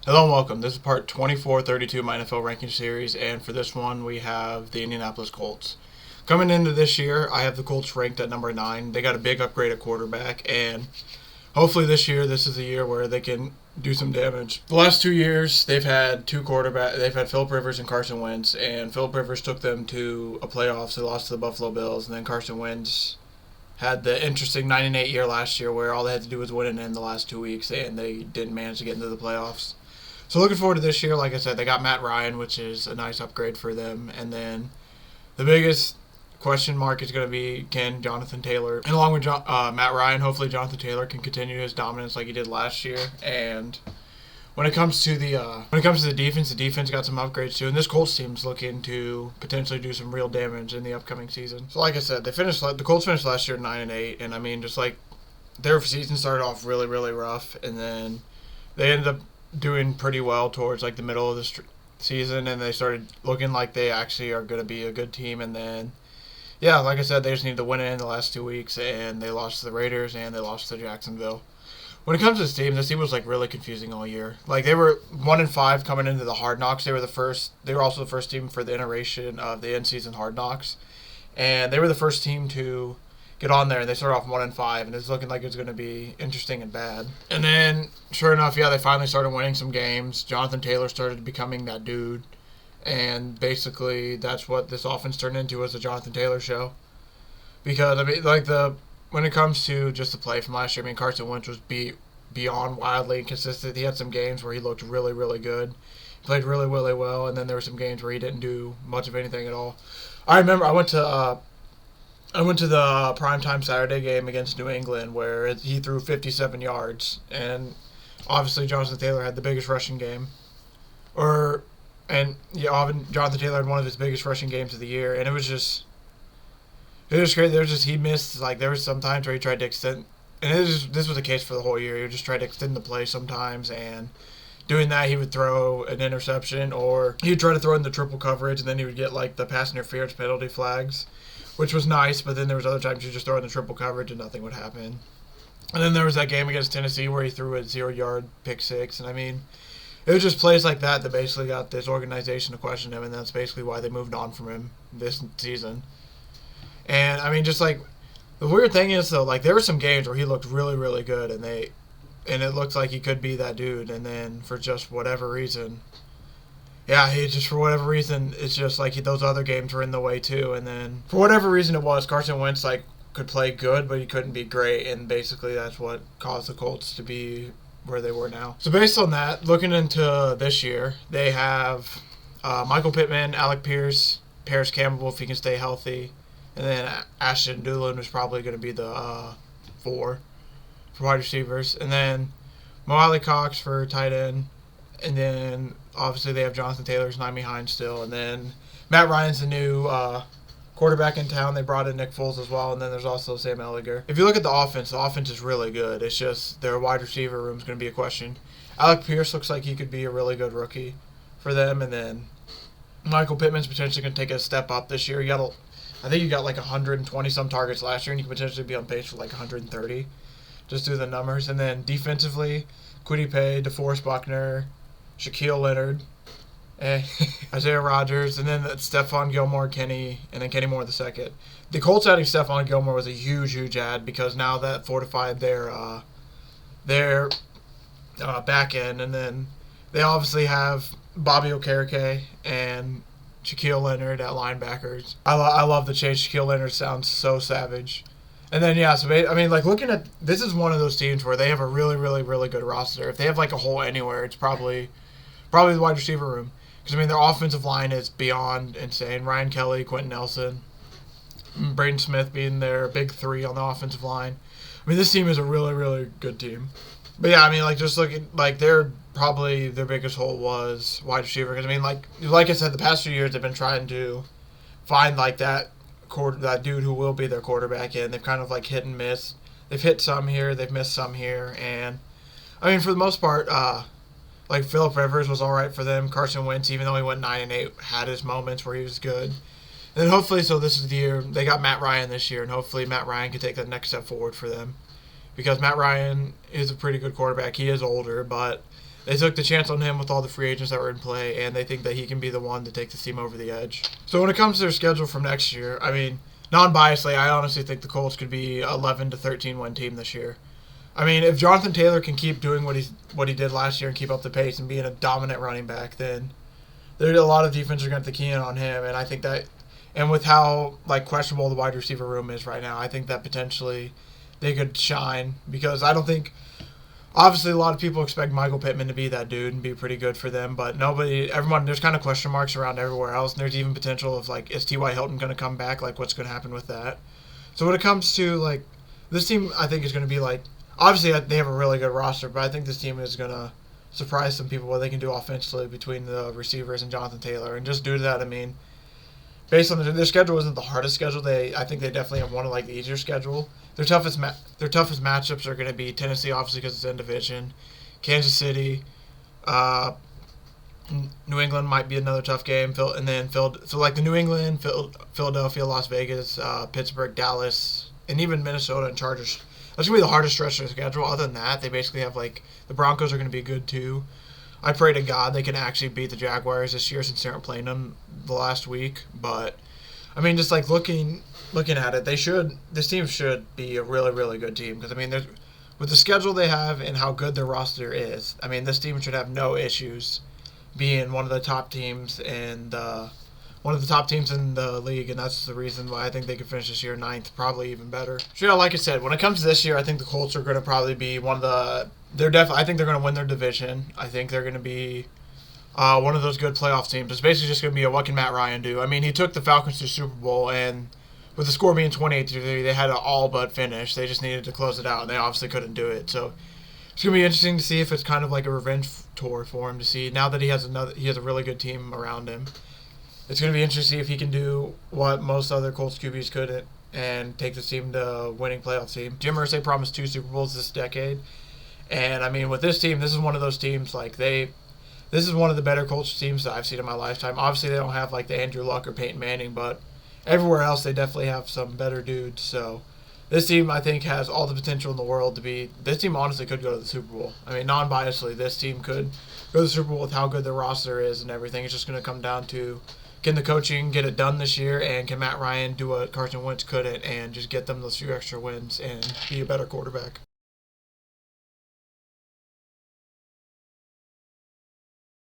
Hello and welcome. This is part 2432 of my NFL ranking series, and for this one we have the Indianapolis Colts. Coming into this year, I have the Colts ranked at number 9. They got a big upgrade at quarterback, and hopefully this year, this is the year where they can do some damage. The last 2 years, they've had two quarterbacks. They've had Philip Rivers and Carson Wentz, and Philip Rivers took them to a playoffs. They lost to the Buffalo Bills, and then Carson Wentz had the interesting 9-8 year last year where all they had to do was win it in the last 2 weeks, and they didn't manage to get into the playoffs. So looking forward to this year. Like I said, they got Matt Ryan, which is a nice upgrade for them. And then the biggest question mark is going to be, can Jonathan Taylor, and along with Matt Ryan, hopefully Jonathan Taylor can continue his dominance like he did last year. And when it comes to the defense got some upgrades too. And this Colts team's looking to potentially do some real damage in the upcoming season. So like I said, the Colts finished last year 9-8, and I mean just like their season started off really really rough, and then they ended up doing pretty well towards like the middle of the season, and they started looking like they actually are going to be a good team. And then, yeah, like I said, they just needed to win it in the last 2 weeks, and they lost to the Raiders and they lost to Jacksonville. When it comes to this team was like really confusing all year. Like they were 1-5 coming into the Hard Knocks. They were also the first team for the iteration of the in-season Hard Knocks, and they were the first team to get on there, and they started off 1-5, and it's looking like it's going to be interesting and bad. And then, sure enough, yeah, they finally started winning some games. Jonathan Taylor started becoming that dude, and basically that's what this offense turned into, was the Jonathan Taylor show. Because I mean, when it comes to just the play from last year, I mean, Carson Wentz was beyond wildly inconsistent. He had some games where he looked really really good, he played really really well, and then there were some games where he didn't do much of anything at all. I remember I went to the primetime Saturday game against New England where he threw 57 yards, and obviously Jonathan Taylor had the biggest rushing game, Jonathan Taylor had one of his biggest rushing games of the year, and it was great. He missed, like there was some times where he tried to extend, and this was the case for the whole year. He would just try to extend the play sometimes, and doing that he would throw an interception, or he would try to throw in the triple coverage, and then he would get like the pass interference penalty flags, which was nice. But then there was other times you just throw in the triple coverage and nothing would happen. And then there was that game against Tennessee where he threw a 0-yard pick six, and I mean, it was just plays like that that basically got this organization to question him, and that's basically why they moved on from him this season. And I mean, just like the weird thing is though, like there were some games where he looked really really good, and it looked like he could be that dude, and then for just whatever reason, it's just like those other games were in the way too. And then for whatever reason it was, Carson Wentz like could play good, but he couldn't be great, and basically that's what caused the Colts to be where they were now. So based on that, looking into this year, they have Michael Pittman, Alec Pierce, Paris Campbell if he can stay healthy, and then Ashton Dulin was probably going to be the 4 for wide receivers, and then Mo Alley Cox for tight end, and then obviously they have Jonathan Taylor's 9 behind still, and then Matt Ryan's the new quarterback in town. They brought in Nick Foles as well, and then there's also Sam Ehlinger. If you look at the offense is really good. It's just their wide receiver room is going to be a question. Alec Pierce looks like he could be a really good rookie for them, and then Michael Pittman's potentially going to take a step up this year. I think he got like 120 some targets last year, and he could potentially be on pace for like 130. Just do the numbers. And then defensively, Kwity Paye, DeForest Buckner, Shaquille Leonard, Isaiah Rodgers, and then Stephon Gilmore, Kenny Moore II. The Colts adding Stephon Gilmore was a huge, huge add, because now that fortified their back end. And then they obviously have Bobby Okereke and Shaquille Leonard at linebackers. I love the change. Shaquille Leonard sounds so savage. And then, yeah, so I mean, like looking at this is one of those teams where they have a really, really, really good roster. If they have like a hole anywhere, it's probably the wide receiver room. Because I mean, their offensive line is beyond insane. Ryan Kelly, Quentin Nelson, Braden Smith being their big 3 on the offensive line. I mean, this team is a really, really good team. But yeah, I mean, like just looking, like their biggest hole was wide receiver. Because I mean, like I said, the past few years they've been trying to find like that dude who will be their quarterback, and they've kind of like hit and miss. They've hit some here, they've missed some here, and I mean for the most part, like Philip Rivers was all right for them. Carson Wentz, even though he went 9-8, had his moments where he was good. And then hopefully, so this is the year they got Matt Ryan this year, and hopefully Matt Ryan can take that next step forward for them, because Matt Ryan is a pretty good quarterback. He is older, but They took the chance on him with all the free agents that were in play, and they think that he can be the one to take the team over the edge. So when it comes to their schedule for next year, I mean, non-biasedly, I honestly think the Colts could be 11 to 13 win team this year. I mean, if Jonathan Taylor can keep doing what he did last year and keep up the pace and being a dominant running back, then there's a lot of defense are going to have to key in on him, and I think that, and with how like questionable the wide receiver room is right now, I think that potentially they could shine because I don't think. Obviously, a lot of people expect Michael Pittman to be that dude and be pretty good for them, but everyone, there's kind of question marks around everywhere else, and there's even potential of, like, is T.Y. Hilton going to come back? Like, what's going to happen with that? So when it comes to, like, this team, I think is going to be, like, obviously they have a really good roster, but I think this team is going to surprise some people what they can do offensively between the receivers and Jonathan Taylor, and just due to that, I mean, based on their schedule isn't the hardest schedule. I think they definitely have one of like the easier schedule. Their toughest matchups are going to be Tennessee, obviously because it's in division, Kansas City, New England might be another tough game, and then so like the New England, Philadelphia, Las Vegas, Pittsburgh, Dallas, and even Minnesota and Chargers. That's going to be the hardest stretch of the schedule. Other than that, they basically have like the Broncos are going to be good too. I pray to God they can actually beat the Jaguars this year since they aren't playing them the last week. But I mean, just like looking at it, this team should be a really, really good team because I mean, with the schedule they have and how good their roster is, I mean, this team should have no issues being one of the top teams in the league, and that's the reason why I think they could finish this year ninth, probably even better. So yeah, like I said, when it comes to this year, I think the Colts are going to probably be one of the. I think they're going to win their division. I think they're going to be one of those good playoff teams. It's basically just going to be what can Matt Ryan do? I mean, he took the Falcons to the Super Bowl, and with the score being 28-3, they had an all but finish. They just needed to close it out, and they obviously couldn't do it. So it's going to be interesting to see if it's kind of like a revenge tour for him to see now that he has a really good team around him. It's going to be interesting to see if he can do what most other Colts QBs couldn't and take the team to a winning playoff team. Jim Irsay promised 2 Super Bowls this decade. And, I mean, with this team, this is one of those teams, like, this is one of the better Colts teams that I've seen in my lifetime. Obviously, they don't have, like, the Andrew Luck or Peyton Manning, but everywhere else they definitely have some better dudes. So this team, I think, has all the potential in the world to be – this team honestly could go to the Super Bowl. I mean, non-biasedly, this team could go to the Super Bowl with how good their roster is and everything. It's just going to come down to can the coaching get it done this year, and can Matt Ryan do what Carson Wentz couldn't and just get them those few extra wins and be a better quarterback.